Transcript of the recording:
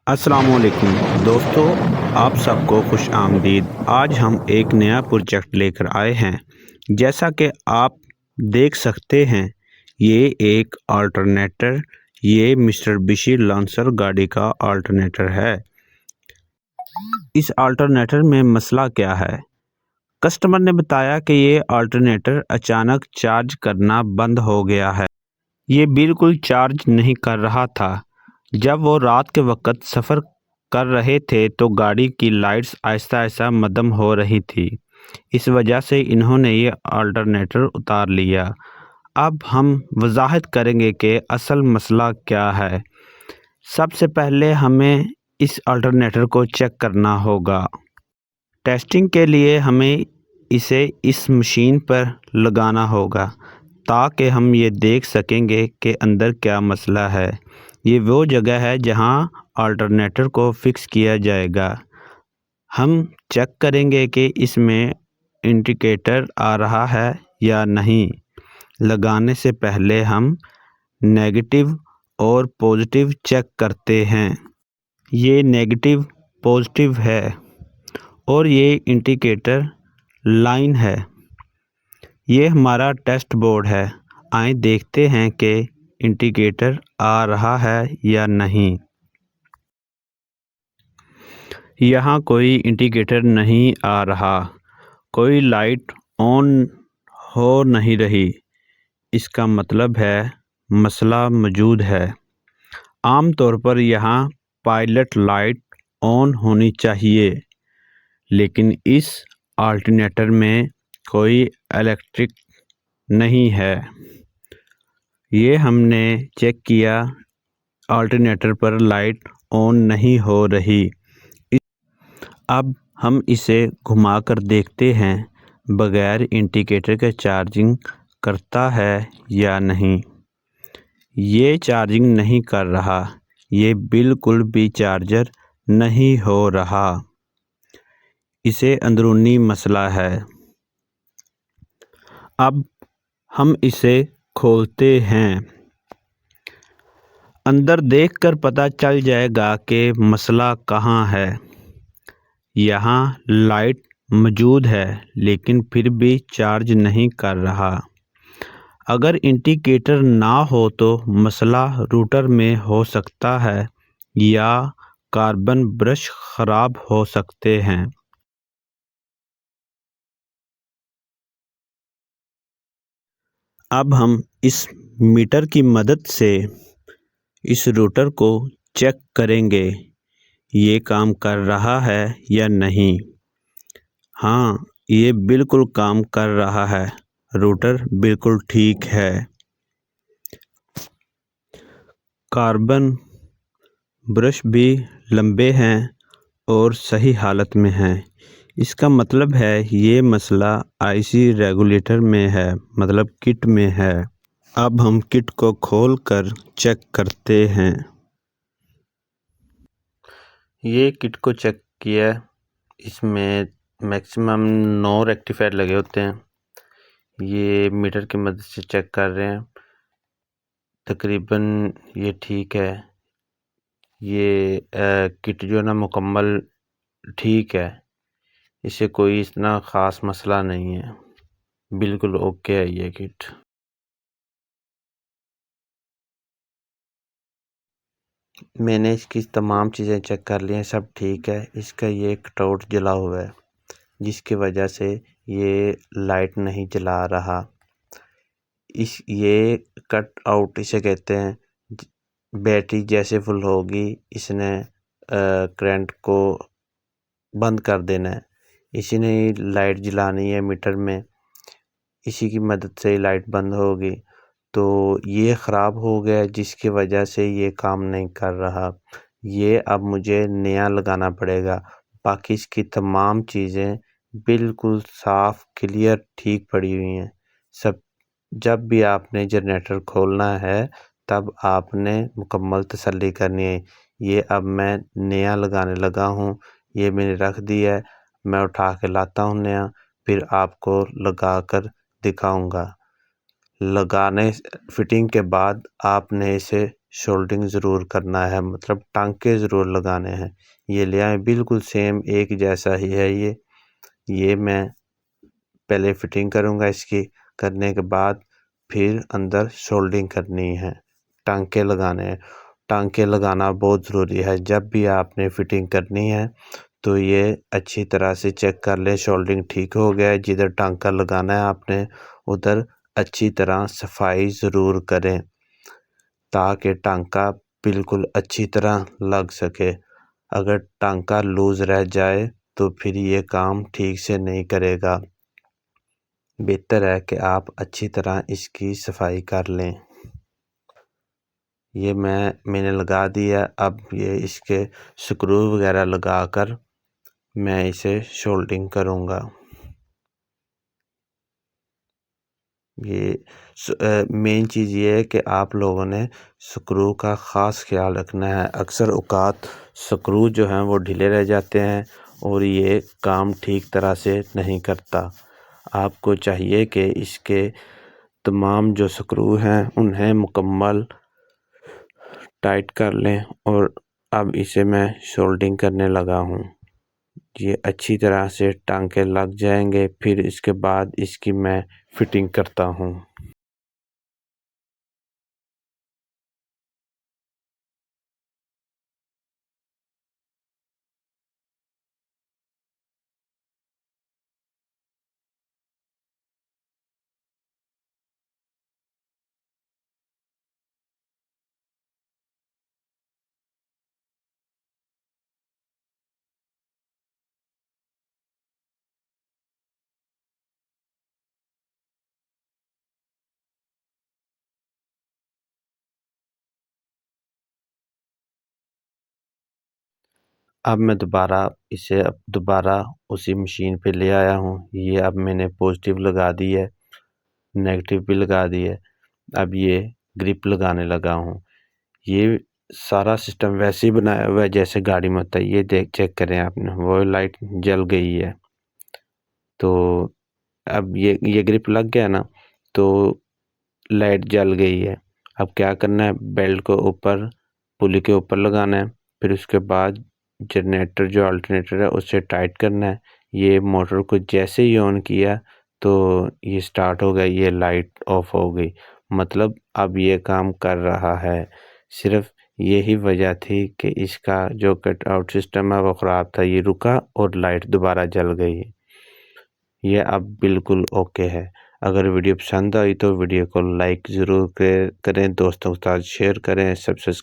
अस्सलामुअलैकुम दोस्तों, आप सबको खुश आमदीद। आज हम एक नया प्रोजेक्ट लेकर आए हैं। जैसा कि आप देख सकते हैं, ये एक अल्टरनेटर, ये मित्सुबिशी लांसर गाड़ी का अल्टरनेटर है। इस अल्टरनेटर में मसला क्या है? कस्टमर ने बताया कि ये अल्टरनेटर अचानक चार्ज करना बंद हो गया है। ये बिल्कुल चार्ज नहीं कर रहा था। जब वो रात के वक़्त सफ़र कर रहे थे तो गाड़ी की लाइट्स आहिस्ता-आहिस्ता मद्दम हो रही थी। इस वजह से इन्होंने ये अल्टरनेटर उतार लिया। अब हम वज़ाहत करेंगे कि असल मसला क्या है। सबसे पहले हमें इस अल्टरनेटर को चेक करना होगा। टेस्टिंग के लिए हमें इसे इस मशीन पर लगाना होगा ताकि हम ये देख सकेंगे कि अंदर क्या मसला है। ये वो जगह है जहां अल्टरनेटर को फिक्स किया जाएगा। हम चेक करेंगे कि इसमें इंडिकेटर आ रहा है या नहीं। लगाने से पहले हम नेगेटिव और पॉजिटिव चेक करते हैं। ये नेगेटिव पॉजिटिव है और ये इंडिकेटर लाइन है। ये हमारा टेस्ट बोर्ड है। आइए देखते हैं कि इंडिकेटर आ रहा है या नहीं। यहाँ कोई इंडिकेटर नहीं आ रहा। कोई लाइट ऑन हो नहीं रही। इसका मतलब है मसला मौजूद है। आम तौर पर यहाँ पायलट लाइट ऑन होनी चाहिए, लेकिन इस अल्टरनेटर में कोई इलेक्ट्रिक नहीं है। ये हमने चेक किया, अल्टरनेटर पर लाइट ऑन नहीं हो रही। अब हम इसे घुमाकर देखते हैं बगैर इंडिकेटर के चार्जिंग करता है या नहीं। ये चार्जिंग नहीं कर रहा। ये बिल्कुल भी चार्जर नहीं हो रहा। इसे अंदरूनी मसला है। अब हम इसे खोलते हैं। अंदर देखकर पता चल जाएगा कि मसला कहाँ है। यहाँ लाइट मौजूद है लेकिन फिर भी चार्ज नहीं कर रहा। अगर इंडिकेटर ना हो तो मसला रूटर में हो सकता है या कार्बन ब्रश ख़राब हो सकते हैं। अब हम इस मीटर की मदद से इस रूटर को चेक करेंगे, ये काम कर रहा है या नहीं। हाँ, ये बिल्कुल काम कर रहा है। रूटर बिल्कुल ठीक है। कार्बन ब्रश भी लंबे हैं और सही हालत में हैं। इसका मतलब है ये मसला आईसी रेगुलेटर में है, मतलब किट में है। अब हम किट को खोलकर चेक करते हैं। ये किट को चेक किया, इसमें मैक्सिमम 9 रेक्टिफायर लगे होते हैं। ये मीटर की मदद से चेक कर रहे हैं। तकरीबन ये ठीक है। ये किट जो है ना मुकम्मल ठीक है। इससे कोई इतना ख़ास मसला नहीं है। बिल्कुल ओके है ये किट। मैंने इसकी तमाम चीज़ें चेक कर ली हैं, सब ठीक है। इसका ये कटआउट जला हुआ है जिसकी वजह से ये लाइट नहीं जला रहा। ये कट आउट इसे कहते हैं। बैटरी जैसे फुल होगी इसने करंट को बंद कर देना है। इसी ने लाइट जलानी है मीटर में, इसी की मदद से लाइट बंद होगी। तो ये ख़राब हो गया जिसकी वजह से ये काम नहीं कर रहा। ये अब मुझे नया लगाना पड़ेगा। बाकी इसकी तमाम चीज़ें बिल्कुल साफ़ क्लियर ठीक पड़ी हुई हैं। सब जब भी आपने जनरेटर खोलना है तब आपने मुकम्मल तसल्ली करनी है। ये अब मैं नया लगाने लगा हूँ। ये मैंने रख दिया है, मैं उठा के लाता हूँ नया, फिर आपको लगा कर दिखाऊँगा। लगाने फिटिंग के बाद आपने इसे सोल्डरिंग ज़रूर करना है, मतलब टांके ज़रूर लगाने हैं। ये ले आए, बिल्कुल सेम एक जैसा ही है ये मैं पहले फिटिंग करूँगा इसकी। करने के बाद फिर अंदर सोल्डरिंग करनी है, टांके लगाने हैं। टांके लगाना बहुत ज़रूरी है। जब भी आपने फिटिंग करनी है तो ये अच्छी तरह से चेक कर लें सोल्डरिंग ठीक हो गया है। जिधर टांका लगाना है आपने उधर अच्छी तरह सफाई ज़रूर करें ताकि टांका बिल्कुल अच्छी तरह लग सके। अगर टांका लूज़ रह जाए तो फिर ये काम ठीक से नहीं करेगा। बेहतर है कि आप अच्छी तरह इसकी सफाई कर लें। ये मैंने लगा दिया। अब ये इसके स्क्रू वगैरह लगाकर मैं इसे सोल्डरिंग करूँगा। ये मेन चीज़ ये है कि आप लोगों ने स्क्रू का ख़ास ख्याल रखना है। अक्सर औक़ात स्क्रू जो हैं वो ढीले रह जाते हैं और ये काम ठीक तरह से नहीं करता। आपको चाहिए कि इसके तमाम जो स्क्रू हैं उन्हें मुकम्मल टाइट कर लें। और अब इसे मैं सोल्डरिंग करने लगा हूँ। ये अच्छी तरह से टांके लग जाएंगे, फिर इसके बाद इसकी मैं फिटिंग करता हूँ। अब मैं दोबारा उसी मशीन पे ले आया हूँ। ये अब मैंने पॉजिटिव लगा दी है, नेगेटिव भी लगा दी है। अब ये ग्रिप लगाने लगा हूँ। ये सारा सिस्टम वैसे ही बनाया हुआ है जैसे गाड़ी में होता है। ये चेक करें आपने, वो लाइट जल गई है। तो अब ये ग्रिप लग गया ना, तो लाइट जल गई है। अब क्या करना है, बेल्ट को ऊपर पुली के ऊपर लगाना है। फिर उसके बाद जनरेटर जो अल्टरनेटर है उसे टाइट करना है। ये मोटर को जैसे ही ऑन किया तो ये स्टार्ट हो गया, ये लाइट ऑफ हो गई। मतलब अब ये काम कर रहा है। सिर्फ यही वजह थी कि इसका जो कट आउट सिस्टम है वो ख़राब था। ये रुका और लाइट दोबारा जल गई। ये अब बिल्कुल ओके है। अगर वीडियो पसंद आई तो वीडियो को लाइक ज़रूर करें, दोस्तों के साथ शेयर करें, सब्सक्राइब